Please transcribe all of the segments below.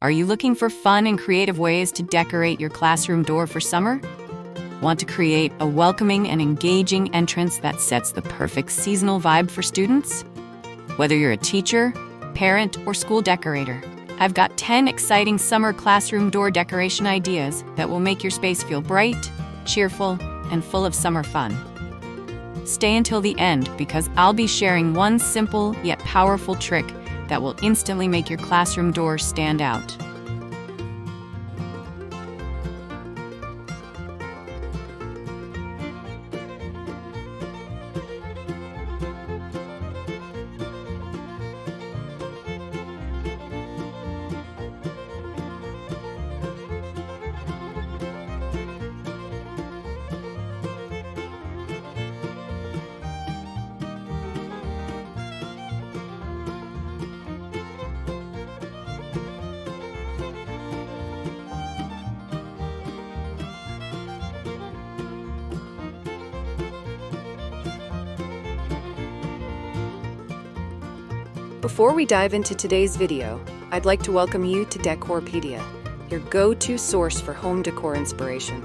Are you looking for fun and creative ways to decorate your classroom door for summer? Want to create a welcoming and engaging entrance that sets the perfect seasonal vibe for students? Whether you're a teacher, parent, or school decorator, I've got 10 exciting summer classroom door decoration ideas that will make your space feel bright, cheerful, and full of summer fun. Stay until the end because I'll be sharing one simple yet powerful trick that will instantly make your classroom door stand out. Before we dive into today's video, I'd like to welcome you to Decorpedia, your go-to source for home decor inspiration.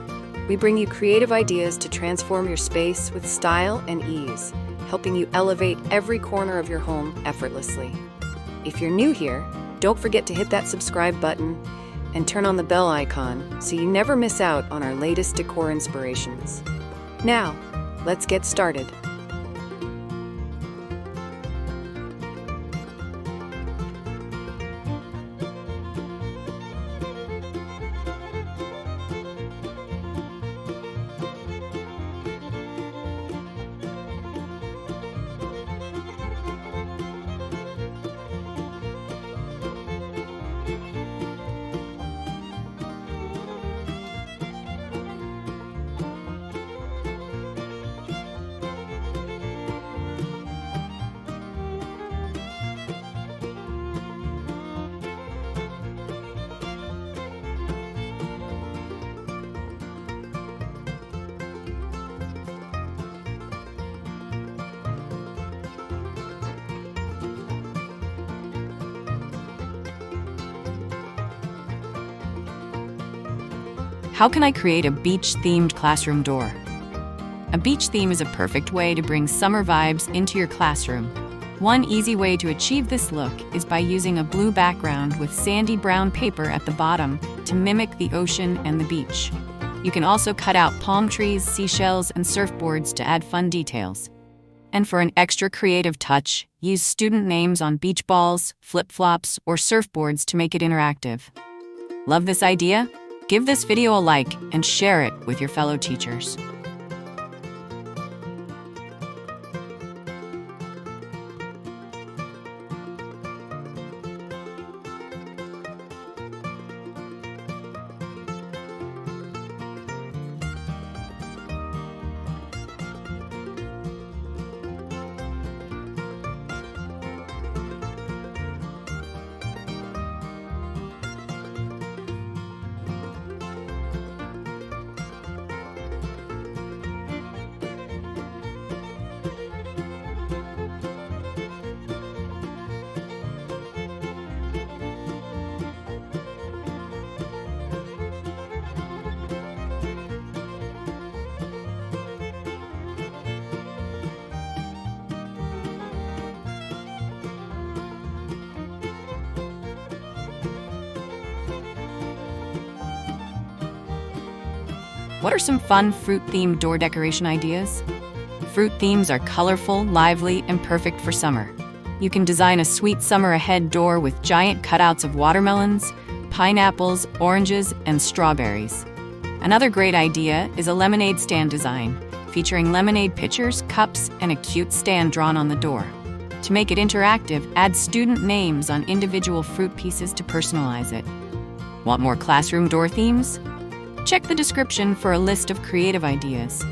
We bring you creative ideas to transform your space with style and ease, helping you elevate every corner of your home effortlessly. If you're new here, don't forget to hit that subscribe button and turn on the bell icon so you never miss out on our latest decor inspirations. Now, let's get started. How can I create a beach-themed classroom door? A beach theme is a perfect way to bring summer vibes into your classroom. One easy way to achieve this look is by using a blue background with sandy brown paper at the bottom to mimic the ocean and the beach. You can also cut out palm trees, seashells, and surfboards to add fun details. And for an extra creative touch, use student names on beach balls, flip-flops, or surfboards to make it interactive. Love this idea? Give this video a like and share it with your fellow teachers. What are some fun fruit-themed door decoration ideas? Fruit themes are colorful, lively, and perfect for summer. You can design a sweet summer ahead door with giant cutouts of watermelons, pineapples, oranges, and strawberries. Another great idea is a lemonade stand design, featuring lemonade pitchers, cups, and a cute stand drawn on the door. To make it interactive, add student names on individual fruit pieces to personalize it. Want more classroom door themes? Check the description for a list of creative ideas.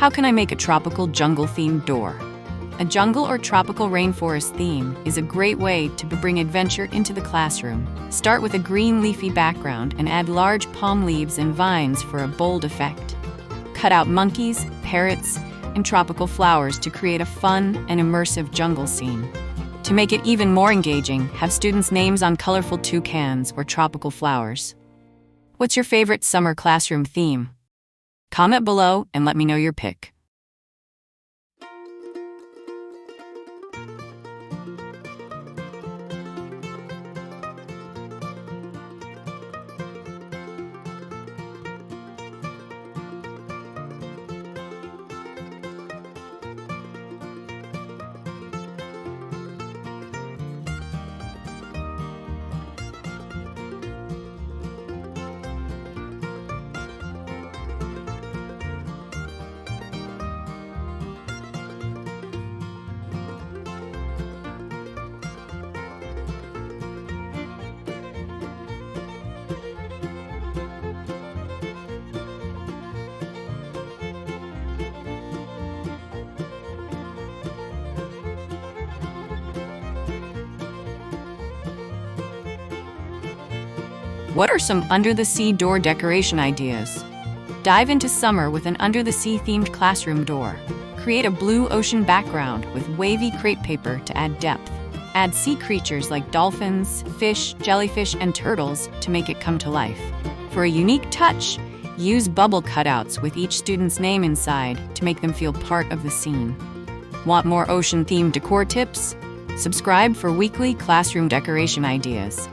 How can I make a tropical jungle-themed door? A jungle or tropical rainforest theme is a great way to bring adventure into the classroom. Start with a green leafy background and add large palm leaves and vines for a bold effect. Cut out monkeys, parrots, and tropical flowers to create a fun and immersive jungle scene. To make it even more engaging, have students' names on colorful toucans or tropical flowers. What's your favorite summer classroom theme? Comment below and let me know your pick. What are some under-the-sea door decoration ideas? Dive into summer with an under-the-sea themed classroom door. Create a blue ocean background with wavy crepe paper to add depth. Add sea creatures like dolphins, fish, jellyfish, and turtles to make it come to life. For a unique touch, use bubble cutouts with each student's name inside to make them feel part of the scene. Want more ocean-themed decor tips? Subscribe for weekly classroom decoration ideas.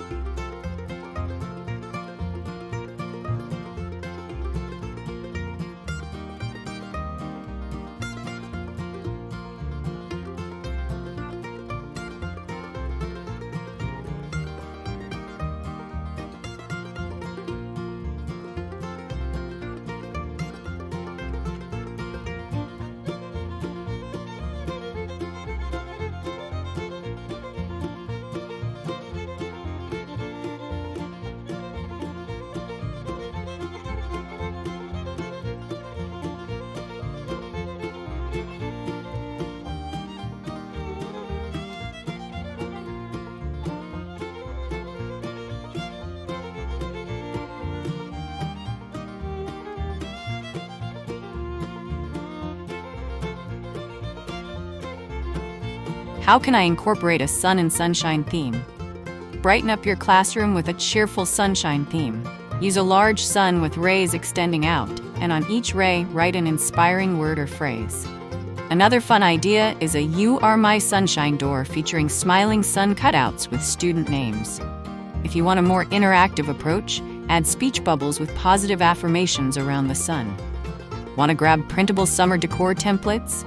How can I incorporate a sun and sunshine theme? Brighten up your classroom with a cheerful sunshine theme. Use a large sun with rays extending out, and on each ray, write an inspiring word or phrase. Another fun idea is a "You Are My Sunshine" door featuring smiling sun cutouts with student names. If you want a more interactive approach, add speech bubbles with positive affirmations around the sun. Want to grab printable summer decor templates?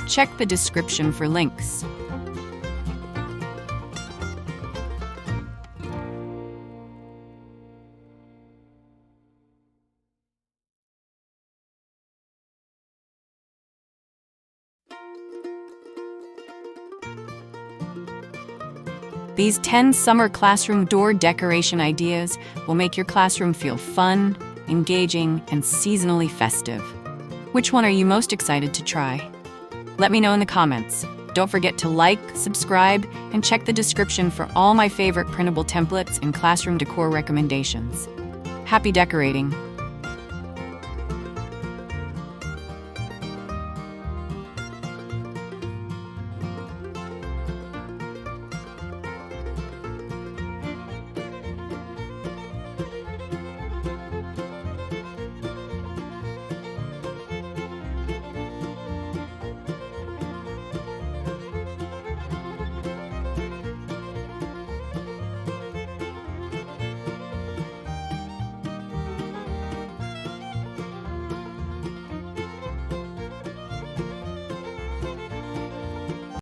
Check the description for links. These 10 summer classroom door decoration ideas will make your classroom feel fun, engaging, and seasonally festive. Which one are you most excited to try? Let me know in the comments. Don't forget to like, subscribe, and check the description for all my favorite printable templates and classroom decor recommendations. Happy decorating!